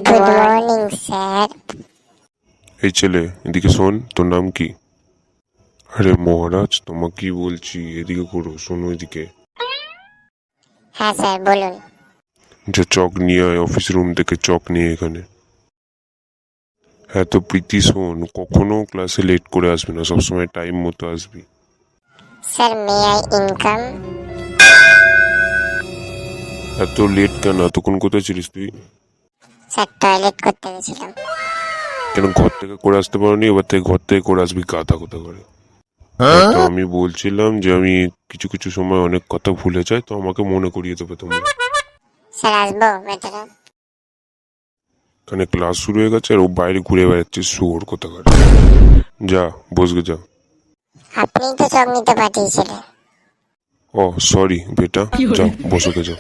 Good morning sir. এই ছেলে, এদিকে শোন, তোর নাম কি? আরে মহারাজ, তোমাকে বলছি, এদিকে করো, শোনো এদিকে। হ্যাঁ স্যার বলুন। যে চক নিয়ে আয়, অফিস রুম থেকে চক নিয়ে এখানে। হ্যাঁ তো প্রীতি শোন, কখনো ক্লাসে লেট করে আসবি না, সবসময় টাইম মতো আসবি। Sir may I income? এত লেট কেন? এতক্ষণ কোথায় ছিলিস তুই? স্যার টয়লেট করতে গেছিলাম। কেন ঘর থেকে করে আসতে পারোনি? এবার থেকে ঘর থেকে করে আসবি, গাধা কোথা করে। তো আমি বলছিলাম যে আমি কিছু কিছু সময় অনেক কথা ভুলে যাই, তো আমাকে মনে করিয়ে দেবে তোমরা। স্যার আসবো ভেতরে? এখানে ক্লাস শুরু হয়ে গেছে আর ও বাইরে ঘুরে বেড়াচ্ছে, শুয়োর কোথাকার। যা, বসবে যা। আপনিই তো চক নিতে পাঠিয়েছিলেন। ও সরি বেটা, যাও বসকে যাও।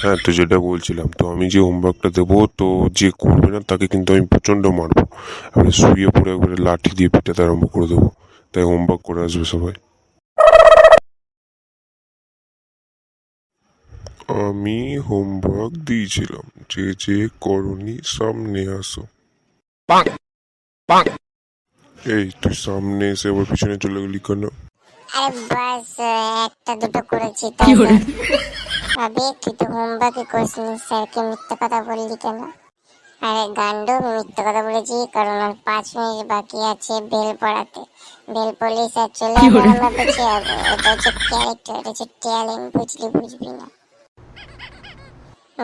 হ্যাঁ তো যেটা বলছিলাম, তো আমি যে হোমওয়ার্কটা দেবো, তো যে করবে না তাকে কিন্তু আমি প্রচণ্ড মারবো। এবারে শুয়ে পড়ে একবারে লাঠি দিয়ে পিটাতে আরম্ভ করে দেবো। তাই হোমওয়ার্ক করে আসবে সবাই। আমি হোমওয়ার্ক দিয়েছিলাম, যে যে করনি সামনে আসো। এই তুই সামনে এসে আবার পিছনে চলে গেলি কেন? আরে বাস একটা দুটো করেছি তো স্যার। আবে তুই তো হোমওয়ার্কই করিসনি, স্যারকে মিথ্যে কথা বললি কেন? আরে গান্ডু, মিথ্যে কথা বলেছি কারণ আর 5 মিনিট বাকি আছে বেল পড়াতে। বেল পড়লেই স্যার চলে যাবে, আমরা পিছিয়ে যাবো। এটা হচ্ছে ক্যারেক্টার, এটা হচ্ছে ট্যালেন্ট, বুঝবি না?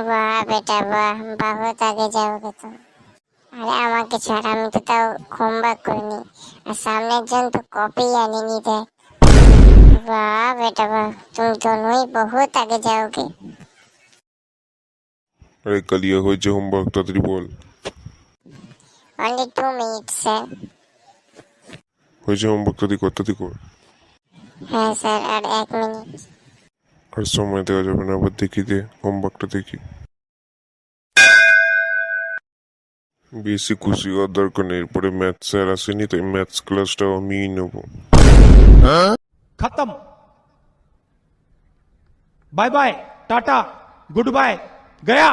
বাহ বেটা বাহ, বহুত আগে যাওগে তো। আরে আমাকে ছাড়, আমি তো তাও হোমওয়ার্ক করিনি, আর সামনের জন তো কপি আনেনি দেখ। বাহ বেটা বাহ, তুমি दोनों बहुत आगे जाओगे। আরে কালিয়া, হয়েছে হোমওয়ার্ক, তাড়াতাড়ি বল। Only 2 minutes sir. হয়েছে হোমওয়ার্ক, তাড়াতাড়ি কর, তাড়াতাড়ি কর। হ্যাঁ স্যার, আর 1 মিনিট। আর সময় দেওয়া যাবে না, আবার দেখি দে হোমওয়ার্কটা দেখি। বেশি খুশি হওয়ার দরকার নেই, এরপরে ম্যাথস স্যার আসেনি, তাই ম্যাথস ক্লাসটাও আমিই নেবো। खत्म। Bye bye, ta-ta, goodbye, गया।